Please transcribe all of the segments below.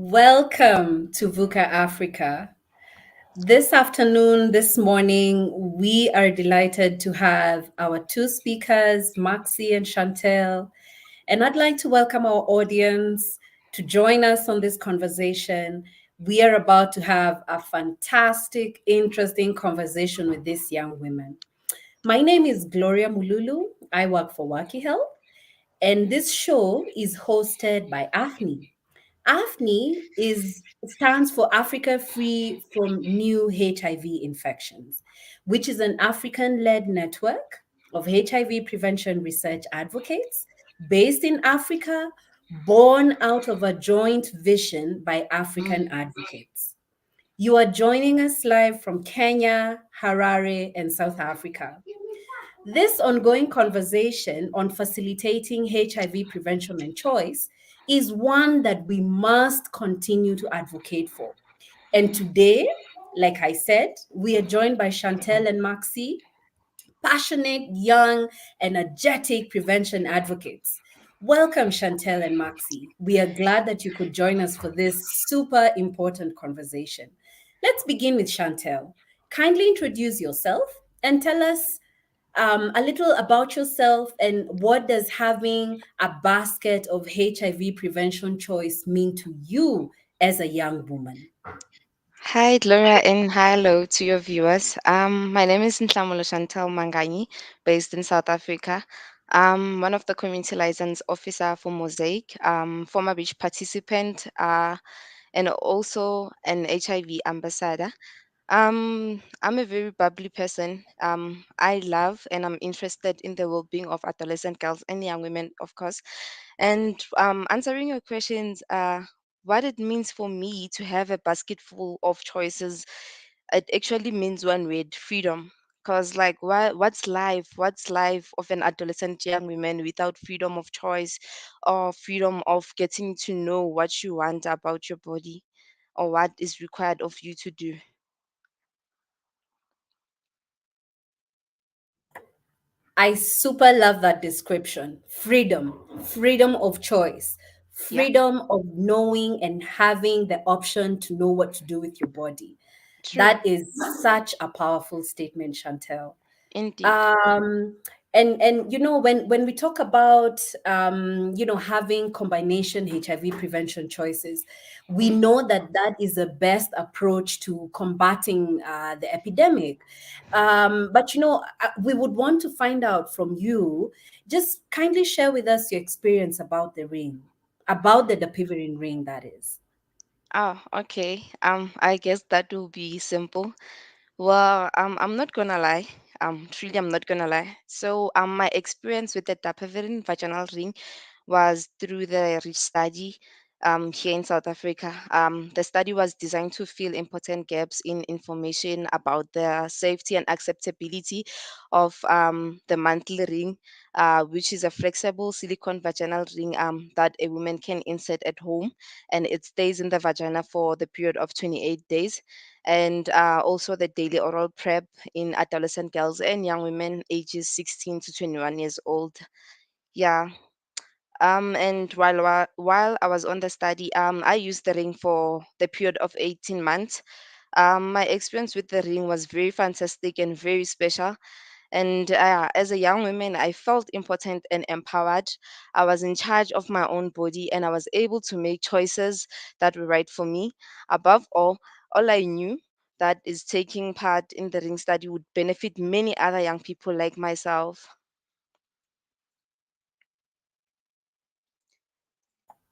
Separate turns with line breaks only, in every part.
Welcome to VUCA Africa. This afternoon, this morning, we are delighted to have our two speakers, Maxi and Chantel. And I'd like to welcome our audience to join us on this conversation. We are about to have a fantastic, interesting conversation with these young women. My name is Gloria Mululu. I work for Waki Health, and this show is hosted by AfNI. AfNI stands for Africa Free from New HIV Infections, which is an African-led network of HIV prevention research advocates based in Africa, born out of a joint vision by African
Mm.
advocates. You are joining us live from Kenya, Harare, and South Africa. This ongoing conversation on facilitating HIV prevention and choice is one that we must continue to advocate for. And today, like I said, we are joined by Chantel and Maxi, passionate, young, energetic prevention advocates. Welcome, Chantel and Maxi. We are glad that you could join us for this super important conversation. Let's begin with Chantel. Kindly introduce yourself and tell us a little about yourself and what does having a basket of HIV prevention choice mean to you as a young woman?
Hi, Gloria, and hello to your viewers. My name is Ntlamulo Chantal Manganyi, based in South Africa. I'm one of the community license officer for Mosaic, former beach participant, and also an HIV ambassador. I'm a very bubbly person. I love and I'm interested in the well-being of adolescent girls and young women, of course. And answering your questions, what it means for me to have a basket full of choices, it actually means one word: freedom. Because, like, what's life? What's life of an adolescent young woman without freedom of choice or freedom of getting to know what you want about your body or what is required of you to do?
I super love that description. Freedom of choice,
Yeah,
freedom of knowing and having the option to know what to do with your body.
true.
That is such a powerful statement, Chantel.
Indeed.
um and when we talk about having combination HIV prevention choices, we
Mm.
know that that is the best approach to combating the epidemic. But we would want to find out from you. Just kindly share with us your experience about the ring, about the dapivirine ring, that is.
Oh, okay. I guess that will be simple. Well, I'm not gonna lie. Truly, I'm not gonna lie. So, my experience with the Dapivirine vaginal ring was through the research study here in South Africa. The study was designed to fill important gaps in information about the safety and acceptability of the monthly ring, which is a flexible silicone vaginal ring that a woman can insert at home, and it stays in the vagina for the period of 28 days. And also the daily oral prep in adolescent girls and young women ages 16 to 21 years old. Yeah, and while I was on the study, I used the ring for the period of 18 months. My experience with the ring was very fantastic and very special. And as a young woman, I felt important and empowered. I was in charge of my own body, and I was able to make choices that were right for me. Above all I knew that is taking part in the ring study would benefit many other young people like myself.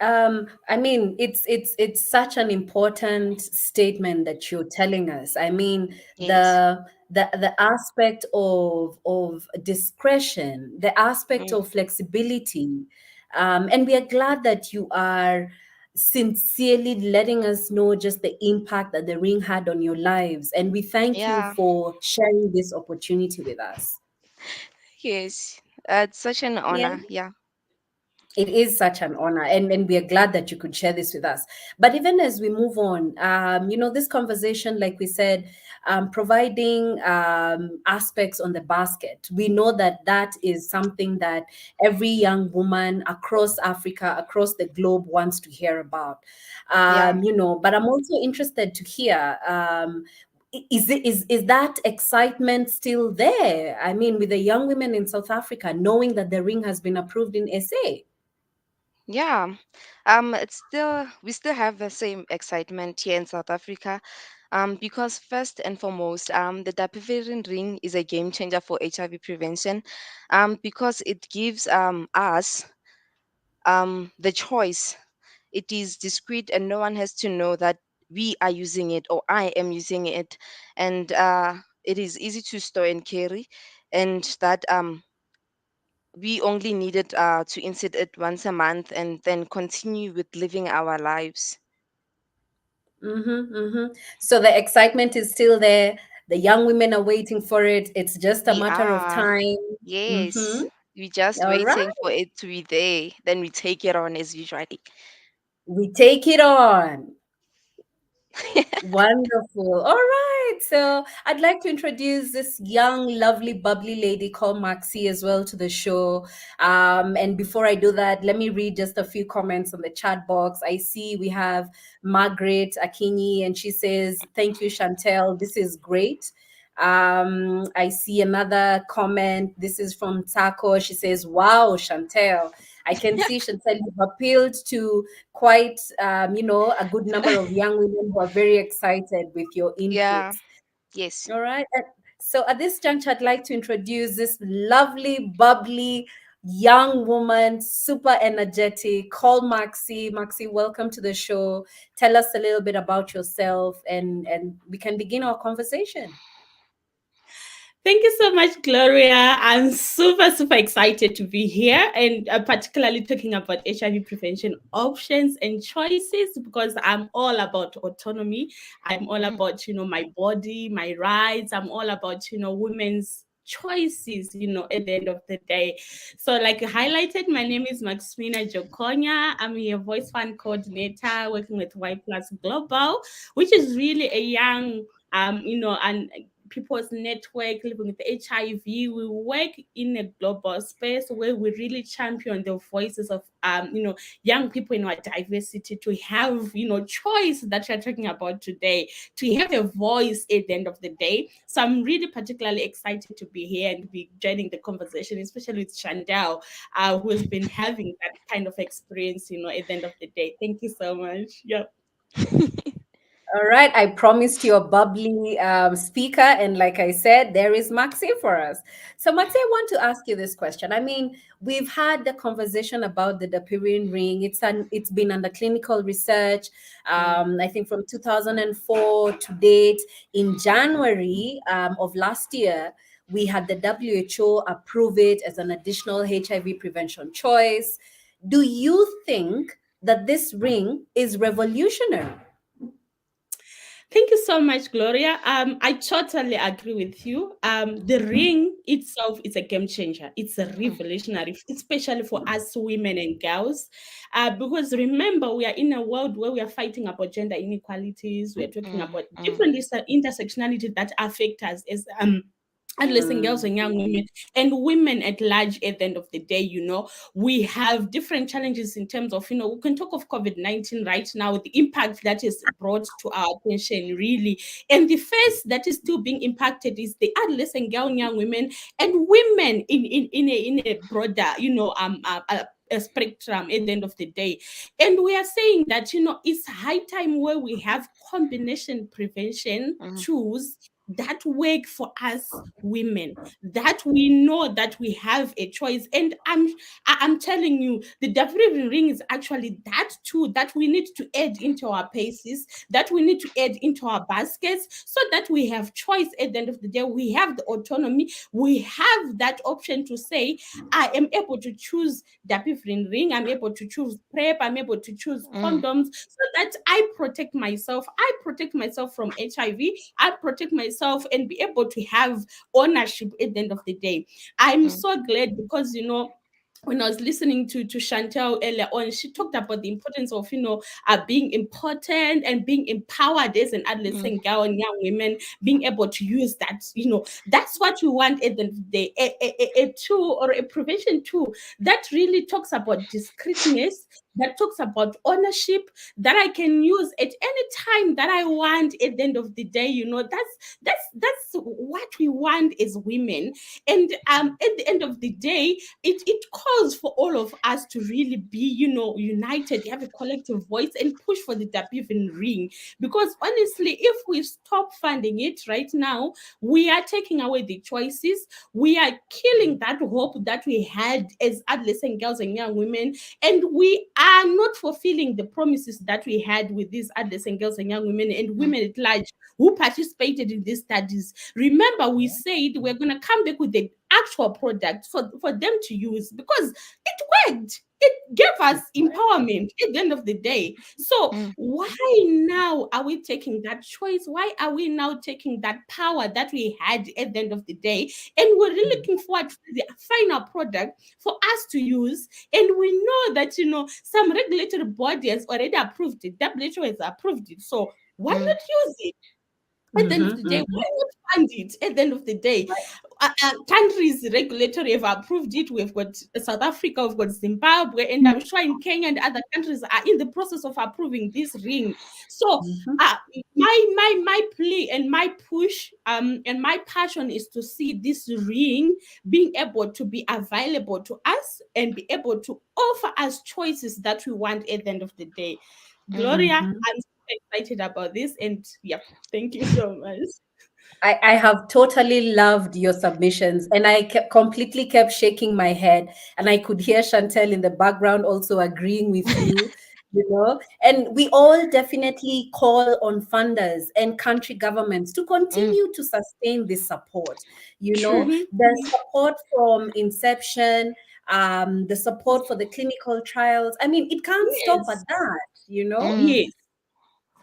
I mean, it's such an important statement that you're telling us. I mean,
Yes.
the aspect of discretion, the aspect
Mm.
of flexibility, and we are glad that you are sincerely letting us know just the impact that the ring had on your lives, and we thank you
Yeah.
for sharing this opportunity with us.
Yes. It's such an
Yeah.
honor. Yeah.
It is such an honor, and we are glad that you could share this with us. But even as we move on, this conversation, like we said, providing aspects on the basket, we know that that is something that every young woman across Africa, across the globe wants to hear about.
Yeah.
But I'm also interested to hear. Is that excitement still there? I mean, with the young women in South Africa, knowing that the ring has been approved in SA.
Yeah, it's still we still have the same excitement here in South Africa, because first and foremost, the Dapivirine ring is a game changer for HIV prevention, because it gives us the choice. It is discreet, and no one has to know that we are using it or I am using it, and it is easy to store and carry, and that we only needed to insert it once a month and then continue with living our lives.
Mm-hmm, mm-hmm. So the excitement is still there. The young women are waiting for it. It's just a
We
matter of
are,
time. Mm-hmm.
yes, we just
All right.
waiting for it to be there. Then we take it on as usually.
We take it on. Wonderful. All right. So I'd like to introduce this young, lovely, bubbly lady called Maxi as well to the show. And before I do that, let me read just a few comments on the chat box. I see we have Margaret Akinyi, and she says, "Thank you, Chantel. This is great." I see another comment. This is from Taco. She says, "Wow, Chantel. I can see, Chantel, you've appealed to quite a good number of young women who are very excited with your
Yeah,
inputs.
yes.
All right. So at this juncture, I'd like to introduce this lovely, bubbly young woman, super energetic, called Maxi. Maxi, welcome to the show. Tell us a little bit about yourself, and we can begin our conversation.
Thank you so much, Gloria. I'm super, super excited to be here and particularly talking about HIV prevention options and choices because I'm all about autonomy. I'm all
Mhm.
about, my body, my rights. I'm all about, women's choices, at the end of the day. So like highlighted, my name is Maximina Jokonya. I'm a voice fan coordinator working with Y Plus Global, which is really a young and people's network living with HIV. We work in a global space where we really champion the voices of young people in our diversity to have choice that we're talking about today, to have a voice at the end of the day. So I'm really particularly excited to be here and be joining the conversation, especially with Chandel, who has been having that kind of experience, at the end of the day. Thank you so much. Yeah.
All right, I promised you a bubbly speaker, and like I said, there is Maxi for us. So, Maxi, I want to ask you this question. I mean, we've had the conversation about the Dapirian ring. It's been under clinical research.
Mm,
I think from 2004 to date. In January of last year, we had the WHO approve it as an additional HIV prevention choice. Do you think that this ring is revolutionary?
Thank you so much, Gloria. I totally agree with you. The ring itself is a game changer. It's a
mm,
revolutionary, especially for us women and girls. Because remember, we are in a world where we are fighting about gender inequalities. We are talking
mm,
about
mm,
different intersectionality that affect us as adolescent girls
Mm.
and young women and women at large at the end of the day. We have different challenges in terms of, we can talk of COVID-19 right now, the impact that is brought to our attention, really. And the first that is still being impacted is the adolescent girl and young women and women in a broader, a spectrum at the end of the day. And we are saying that, it's high time where we have combination prevention
mm,
tools that work for us women, that we know that we have a choice. And I'm telling you, the definitely ring is actually that tool that we need to add into our paces, that we need to add into our baskets, so that we have choice at the end of the day. We have the autonomy, we have that option to say, I am able to choose the different ring, I'm able to choose PrEP, I'm able to choose
mm,
condoms, so that I protect myself from HIV, I protect myself and be able to have ownership at the end of the day. I'm
mm,
so glad because when I was listening to Chantel earlier on, she talked about the importance of, being important and being empowered as an
mm,
adolescent girl and young women, being able to use that, that's what we want at the end of the day. A tool or a prevention tool that really talks about discreetness, that talks about ownership, that I can use at any time that I want at the end of the day. That's what we want as women. And at the end of the day, it calls for all of us to really be, united, have a collective voice, and push for the Dapivan ring. Because honestly, if we stop funding it right now, we are taking away the choices. We are killing that hope that we had as adolescent girls and young women, and we are not fulfilling the promises that we had with these adolescent girls and young women and
mm,
women at large who participated in these studies. Remember, we said we're going to come back with the actual product for them to use, because it worked. It gave us empowerment at the end of the day. So
mm,
why now are we taking that choice? Why are we now taking that power that we had at the end of the day? And we're really looking forward to the final product for us to use. And we know that, some regulatory body has already approved it. WHO has approved it. So why
mm,
not use it? At the end of the
Mm-hmm,
day,
mm-hmm.
why not fund it? At the end of the day, countries regulatory have approved it. We've got South Africa, we've got Zimbabwe, and I'm sure in Kenya and other countries are in the process of approving this ring. So,
Mm-hmm.
uh, my plea and my push, and my passion is to see this ring being able to be available to us and be able to offer us choices that we want at the end of the day.
mm.
Gloria,
Mm-hmm.
I'm so excited about this, and yeah, thank you so much.
I have totally loved your submissions, and I completely kept shaking my head, and I could hear Chantel in the background also agreeing with you, and we all definitely call on funders and country governments to
Mm,
continue to sustain this support.
true.
The support from inception, the support for the clinical trials. I mean, it can't stop at
Yes,
that.
Mm,
yes.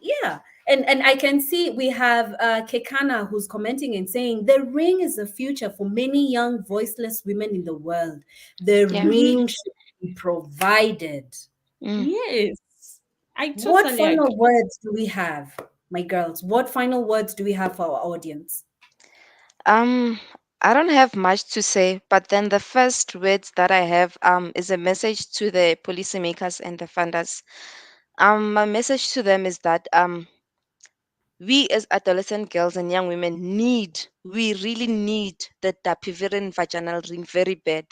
Yeah. And I can see we have Kekana who's commenting and saying the ring is the future for many young voiceless women in the world. The
yeah.
Mhm.
ring should be provided.
Mm.
Yes, I
What
totally
final
agree.
words do we have, my girls? What final words do we have for our audience?
Um, I don't have much to say, but then the first words that I have is a message to the policymakers and the funders. My message to them is that we as adolescent girls and young women we really need the dapivirine vaginal ring very bad.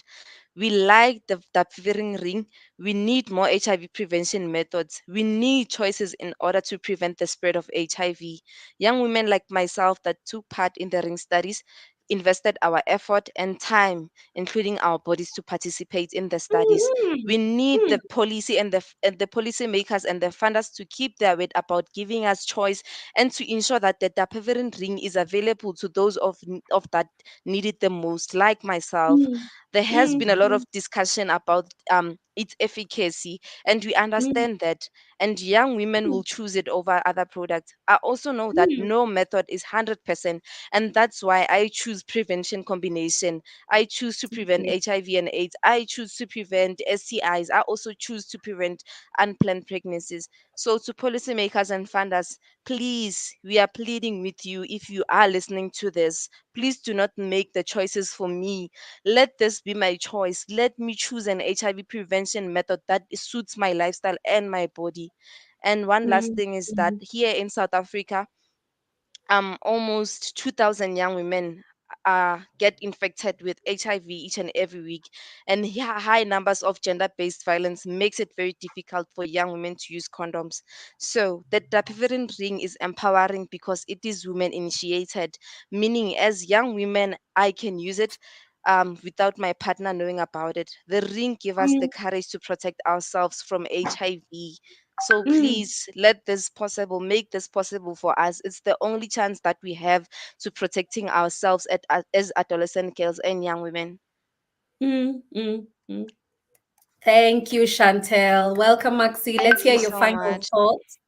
We like the dapivirine ring. We need more HIV prevention methods. We need choices in order to prevent the spread of HIV. Young women like myself that took part in the ring studies invested our effort and time, including our bodies, to participate in the studies.
Mhm.
We need
Mm,
the policy and the policy makers and the funders to keep their word about giving us choice and to ensure that the dapivirine ring is available to those of that need it the most, like myself.
mm,
There has
mm,
been a lot of
mm,
discussion about its efficacy, and we
mm,
understand that. And young women will choose it over other products. I also know that
mm.
no method is 100%, and that's why I choose prevention combination. I choose to prevent
Okay.
HIV and AIDS. I choose to prevent STIs. I also choose to prevent unplanned pregnancies. So, to policymakers and funders, please, we are pleading with you. If you are listening to this, please do not make the choices for me. Let this be my choice. Let me choose an HIV prevention method that suits my lifestyle and my body. And one last
Mm,
thing is that
mm,
here in South Africa, almost 2,000 young women get infected with HIV each and every week, and high numbers of gender-based violence makes it very difficult for young women to use condoms. So the dapivirine ring is empowering because it is women-initiated, meaning as young women, I can use it. Without my partner knowing about it, the ring give us the
mm,
courage to protect ourselves from HIV. So
mm,
please let this possible, make this possible for us. It's the only chance that we have to protecting ourselves as adolescent girls and young women.
mm, mm, mm.
Thank you, Chantel. Welcome, Maxi.
Thank
Let's hear
you
your
so
final
much.
thoughts.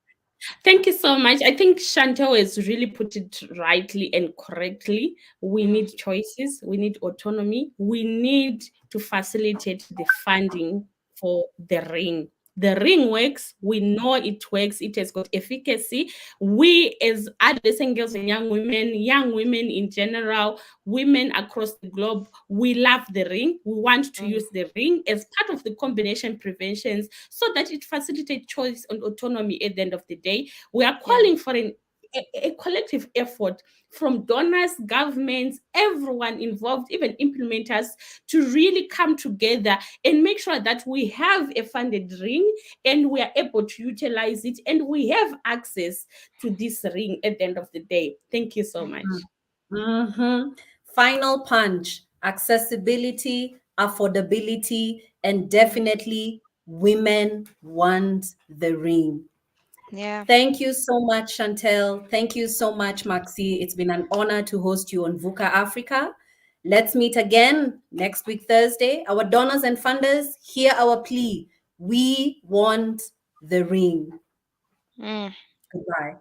Thank you so much. I think Chantel has really put it rightly and correctly. We
Mm,
need choices, we need autonomy, we need to facilitate the funding for the ring. The ring works, we know it works, it has got efficacy. We, as adolescent girls and young women in general, women across the globe, we love the ring. We want to
Mm,
use the ring as part of the combination preventions so that it facilitates choice and autonomy at the end of the day. We are
yeah.
calling for a collective effort from donors, governments, everyone involved, even implementers, to really come together and make sure that we have a funded ring and we are able to utilize it and we have access to this ring at the end of the day. Thank you so much.
Mm-hmm. Final punch: accessibility, affordability, and definitely women want the ring.
yeah.
Thank you so much, Chantel. Thank you so much, Maxi. It's been an honor to host you on VUCA Africa. Let's meet again next week, Thursday. Our donors and funders, hear our plea. We want the ring.
Mm.
Goodbye.